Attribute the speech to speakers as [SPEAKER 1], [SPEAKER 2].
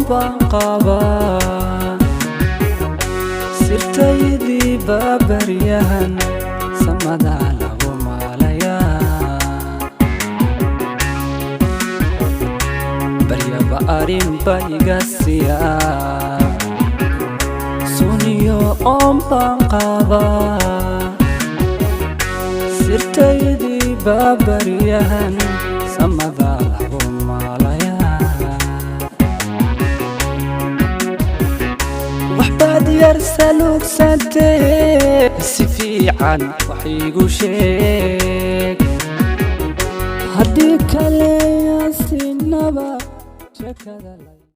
[SPEAKER 1] banqaba sirtaydii baabaryahan samada lagu maalaya baryaba arinba iga siya suniyo banqaba sirtaydii baabaryahan samada lagu maalaya waxbaad yar saluugsantee si fiican wax iigu sheeg haddii kale yaa siinaba sheekada